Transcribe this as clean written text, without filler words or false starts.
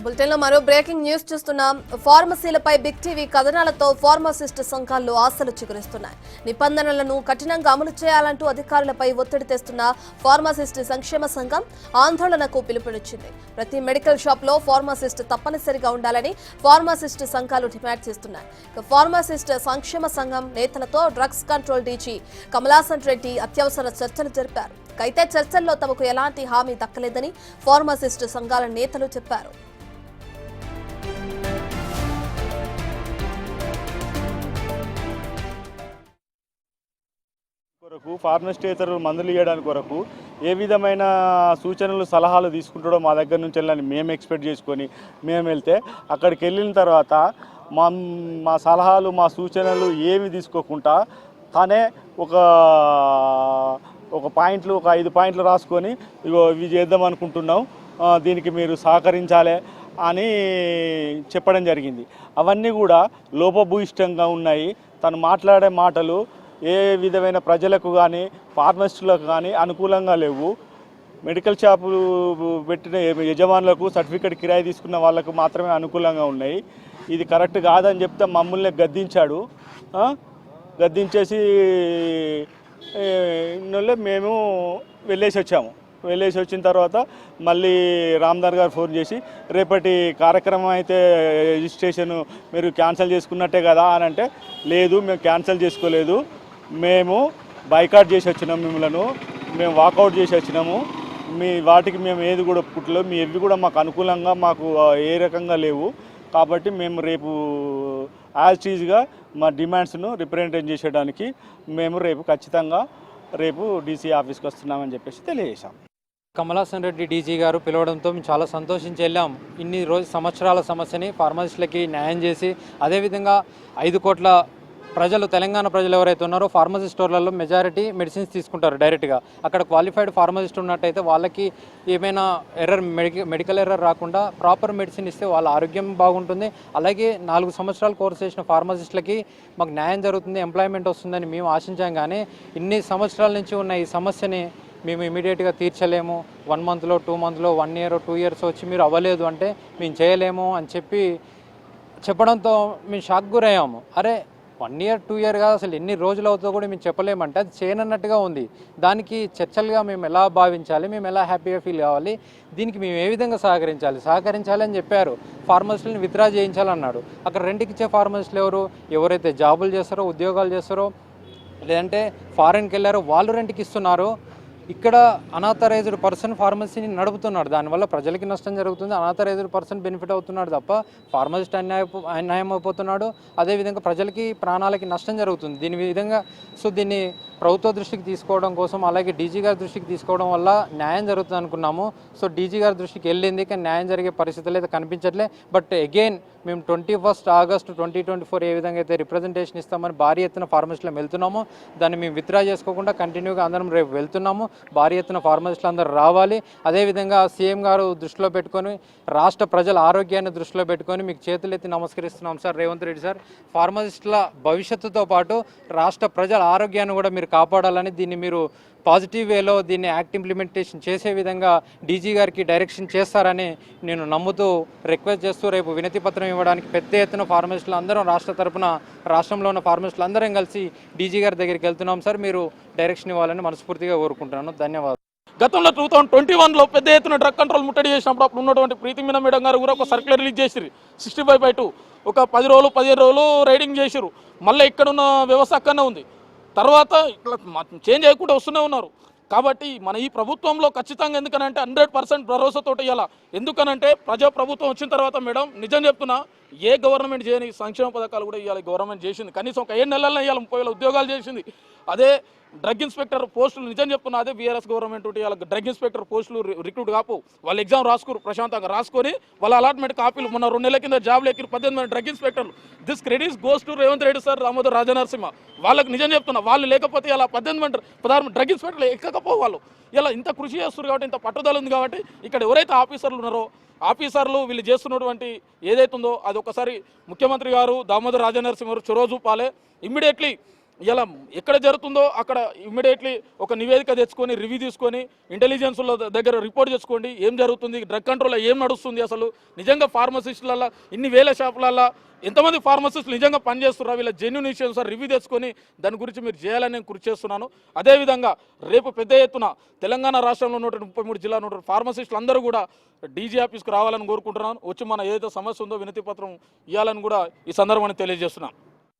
బులెటిన్లో మరో breaking news చూస్తున్నాం. ఫార్మసీలపై బిగ్ టీవీ కథనాలతో ఫార్మసిస్ట్ సంఘాల్లో ఆశలు చిగురిస్తున్నాయి. నిబంధనలను కఠినంగా అమలు చేయాలంటూ అధికారులపై ఒత్తిడి తెస్తున్న ఫార్మసిస్ట్ సంక్షేమ సంఘం ఆందోళనకు పిలుపునిచ్చింది. ప్రతి మెడికల్ షాప్లో ఫార్మసిస్ట్ తప్పనిసరిగా ఉండాలని ఫార్మసిస్ట్ సంఘాలు డిమాండ్ చేస్తున్నాయి. ఫార్మసిస్ట్ సంక్షేమ సంఘం నేతలతో drugs control DG Kamalasan Reddy అత్యవసర చర్చలు జరిపారు. అయితే చర్చల్లో తమకు ఎలాంటి హామీ దక్కలేదని ఫార్మసిస్ట్ సంఘాల నేతలు చెప్పారు. ఫార్మసిస్టేతరు మందులు ఇవ్వడానికి కొరకు ఏ విధమైన సూచనలు సలహాలు తీసుకుంటాడో మా దగ్గర నుంచి వెళ్ళని మేము ఎక్స్పెక్ట్ చేసుకొని మేము వెళ్తే అక్కడికి వెళ్ళిన తర్వాత మా సలహాలు మా సూచనలు ఏమి తీసుకోకుండా తానే ఒక 5 పాయింట్లు రాసుకొని ఇగో ఇవి చేద్దాం అనుకుంటున్నాం, దీనికి మీరు సహకరించాలి అని చెప్పడం జరిగింది. అవన్నీ కూడా లోపభూయిష్టంగా ఉన్నాయి. తను మాట్లాడే మాటలు ఏ విధమైన ప్రజలకు కానీ ఫార్మసిస్టులకు కానీ అనుకూలంగా లేవు. మెడికల్ షాపులు పెట్టిన యజమానులకు సర్టిఫికేట్ కిరాయి తీసుకున్న వాళ్ళకు మాత్రమే అనుకూలంగా ఉన్నాయి. ఇది కరెక్ట్ కాదని చెప్తే మమ్మల్ని గద్దించాడు. గద్దించేసి మేము వెళ్ళేసి వచ్చాము. వెళ్ళేసి వచ్చిన తర్వాత మళ్ళీ రామ్దార్ గారు ఫోన్ చేసి రేపటి కార్యక్రమం అయితే రిజిస్ట్రేషన్ మీరు క్యాన్సిల్ చేసుకున్నట్టే కదా అని అంటే, లేదు మేము క్యాన్సిల్ చేసుకోలేదు, మేము బైకాట్ చేసి వచ్చినాము, మేము వాకౌట్ చేసి వచ్చినాము, మీ వాటికి మేము ఏది కూడా పుట్టలేవు, మీ ఎవి కూడా మాకు అనుకూలంగా మాకు ఏ రకంగా లేవు, కాబట్టి మేము రేపు యాజ్ టీజ్గా మా డిమాండ్స్ను రిప్రజెంట్ చేసేయడానికి మేము రేపు ఖచ్చితంగా డీసీ ఆఫీస్కి వస్తున్నామని చెప్పేసి తెలియజేశాం. కమలాసన్ రెడ్డి డీజీ గారు పిలవడంతో మేము చాలా సంతోషించి వెళ్ళాం. ఇన్ని సంవత్సరాల సమస్యని ఫార్మసిస్టులకి న్యాయం చేసి, అదేవిధంగా 5 కోట్ల ప్రజలు, తెలంగాణ ప్రజలు ఎవరైతే ఉన్నారో ఫార్మసీ స్టోర్లలో మెజారిటీ మెడిసిన్స్ తీసుకుంటారు డైరెక్ట్గా. అక్కడ క్వాలిఫైడ్ ఫార్మసిస్ట్ ఉన్నట్టయితే వాళ్ళకి ఏమైనా మెడికల్ ఎర్రర్ రాకుండా ప్రాపర్ మెడిసిన్ ఇస్తే వాళ్ళ ఆరోగ్యం బాగుంటుంది. అలాగే 4 సంవత్సరాలు కోర్స్ చేసిన ఫార్మసిస్టులకి మాకు న్యాయం జరుగుతుంది, ఎంప్లాయ్మెంట్ వస్తుందని మేము ఆశించాం. కానీ ఇన్ని సంవత్సరాల నుంచి ఉన్న ఈ సమస్యని మేము ఇమీడియట్గా తీర్చలేము, 1 మంత్లో 2 మంత్లో 1 ఇయర్ 2 ఇయర్స్ వచ్చి మీరు అవ్వలేదు అంటే మేము చేయలేము అని చెప్పడంతో మేము షాక్ గురయ్యాము. అరే 1 ఇయర్ 2 ఇయర్ కాదు, అసలు ఎన్ని రోజులు అవుతుందో కూడా మేము చెప్పలేమంటే అది చేయనన్నట్టుగా ఉంది. దానికి చర్చలుగా మేము ఎలా భావించాలి, మేము ఎలా హ్యాపీగా ఫీల్ కావాలి, దీనికి మేము ఏ విధంగా సహకరించాలి అని చెప్పారు. ఫార్మసిస్టులను విత్డ్రా చేయించాలన్నాడు. అక్కడ రెంట్కి ఇచ్చే ఫార్మసిస్టులు ఎవరైతే జాబులు చేస్తారో, ఉద్యోగాలు చేస్తారో, లేదంటే ఫారెన్కి వెళ్ళారో వాళ్ళు రెంట్కి ఇస్తున్నారు. ఇక్కడ అనాథరైజ్డ్ పర్సన్ ఫార్మసీని నడుపుతున్నాడు. దానివల్ల ప్రజలకి నష్టం జరుగుతుంది, అనాథరైజ్డ్ పర్సన్ బెనిఫిట్ అవుతున్నాడు తప్ప ఫార్మసిస్ట్ అన్యాయం అయిపోతున్నాడు. అదేవిధంగా ప్రజలకి ప్రాణాలకి నష్టం జరుగుతుంది. దీన్ని ప్రభుత్వ దృష్టికి తీసుకోవడం కోసం, అలాగే డీజీ గారి దృష్టికి తీసుకోవడం వల్ల న్యాయం జరుగుతుంది అనుకున్నాము. డీజీ గారి దృష్టికి వెళ్ళింది, కానీ న్యాయం జరిగే పరిస్థితులు అయితే కనిపించట్లే. బట్ అగైన్ మేము 21 ఆగస్టు 2024 ఏ విధంగా అయితే రిప్రజెంటేషన్ ఇస్తామని భారీ ఎత్తున ఫార్మసిస్టులు వెళ్తున్నామో, దాన్ని మేము విత్డ్రా చేసుకోకుండా కంటిన్యూగా అందరం రేపు వెళ్తున్నాము. భారీ ఎత్తున ఫార్మసిస్టులు అందరూ రావాలి. అదేవిధంగా సీఎం గారు దృష్టిలో పెట్టుకొని, రాష్ట్ర ప్రజల ఆరోగ్యాన్ని దృష్టిలో పెట్టుకొని మీకు చేతులెత్తి నమస్కరిస్తున్నాం సార్ రేవంత్ రెడ్డి సార్. ఫార్మసిస్టుల భవిష్యత్తుతో పాటు రాష్ట్ర ప్రజల ఆరోగ్యాన్ని కూడా మీరు కాపాడాలని, దీన్ని మీరు పాజిటివ్ వేలో దీన్ని యాక్ట్ ఇంప్లిమెంటేషన్ చేసే విధంగా డీజీ గారికి డైరెక్షన్ చేస్తారని నేను నమ్ముతూ రిక్వెస్ట్ చేస్తూ రేపు వినతి పత్రం ఇవ్వడానికి పెద్ద ఎత్తున ఫార్మసిస్టులు అందరం రాష్ట్రంలో ఉన్న ఫార్మసిస్టులు అందరం కలిసి డీజీ గారి దగ్గరికి వెళ్తున్నాం సార్. మీరు డైరెక్షన్ ఇవ్వాలని మనస్ఫూర్తిగా కోరుకుంటున్నాను. ధన్యవాదాలు. గతంలో 2021లో పెద్ద ఎత్తున డ్రగ్ కంట్రోల్ ముట్టడి చేసినప్పుడు అప్పుడు ఉన్నటువంటి ప్రీతి మీనా మేడం గారు కూడా ఒక సర్క్యులర్ రిలీజ్ చేసిరు. 65/2 ఒక 10 రోజులు 15 రోజులు రైడింగ్ చేసిరు. మళ్ళీ ఇక్కడున్న వ్యవస్థ అక్కడనే ఉంది. తర్వాత ఇట్లా చేంజ్ చేయకుండా వస్తూనే ఉన్నారు. కాబట్టి మన ఈ ప్రభుత్వంలో ఖచ్చితంగా ఎందుకనంటే 100% భరోసాతో ఇవ్వాలా. ఎందుకనంటే ప్రభుత్వం వచ్చిన తర్వాత మేడం నిజం చెప్తున్నా, ఏ గవర్నమెంట్ చేయని సంక్షేమ పథకాలు కూడా ఇవ్వాలి గవర్నమెంట్ చేసింది. కనీసం ఒక 7 నెలల్లో ఇవ్వాలి, 30,000 ఉద్యోగాలు చేసింది. అదే డ్రగ్ ఇన్స్పెక్టర్ పోస్టులు నిజం చెప్తున్నా, అదే బీఆర్ఎస్ గవర్నమెంట్ ఇవాళ డ్రగ్ ఇన్స్పెక్టర్ పోస్టులు రిక్రూట్ కాపు, వాళ్ళు ఎగ్జామ్ రాసుకురు, ప్రశాంతంగా రాసుకొని వాళ్ళ అలాట్మెంట్ కాపీలు మొన్న 2 నెలల కింద జాబ్లు ఎక్కిరు 18 మంది డ్రగ్ ఇన్స్పెక్టర్లు. This credits goes to Revanth Reddy sir, Damodar Rajanarasimha. వాళ్ళకి నిజం చెప్తున్నా, వాళ్ళు లేకపోతే ఇలా 16 డ్రగ్ ఇన్స్పెక్టర్లు ఎక్కకపోవాలి. ఇలా ఇంత కృషి చేస్తున్నారు కాబట్టి, ఇంత పట్టుదల ఉంది కాబట్టి, ఇక్కడ ఎవరైతే ఆఫీసర్లు ఉన్నారో ఆఫీసర్లు వీళ్ళు చేస్తున్నటువంటి ఏదైతుందో అది ఒకసారి ముఖ్యమంత్రి గారు దామోదర్ రాజనరసింహ గారు చొరవ చూపాలి. ఇమ్మీడియట్లీ ఇలా ఎక్కడ జరుగుతుందో అక్కడ ఇమ్మీడియట్లీ ఒక నివేదిక తెచ్చుకొని రివ్యూ తీసుకొని ఇంటెలిజెన్స్ల దగ్గర రిపోర్ట్ చేసుకోండి, ఏం జరుగుతుంది, డ్రగ్ కంట్రోల్లో ఏం నడుస్తుంది, అసలు నిజంగా ఫార్మసిస్టులల్లో ఇన్ని వేల షాపులల్లో ఎంతమంది ఫార్మసిస్టులు నిజంగా పనిచేస్తున్నారు, వీళ్ళ జెన్యున్ ఇష్యూస్ రివ్యూ తెచ్చుకొని దాని గురించి మీరు చేయాలని నేను కృషి చేస్తున్నాను. అదేవిధంగా రేపు పెద్ద ఎత్తున తెలంగాణ రాష్ట్రంలో ఉన్నటువంటి 33 జిల్లాలో ఉన్నటువంటి ఫార్మసిస్టులు అందరూ కూడా డీజీ ఆఫీస్కి రావాలని కోరుకుంటున్నాను. వచ్చి మన ఏదైతే సమస్య ఉందో వినతి పత్రం ఇవ్వాలని కూడా ఈ సందర్భాన్ని తెలియజేస్తున్నాను.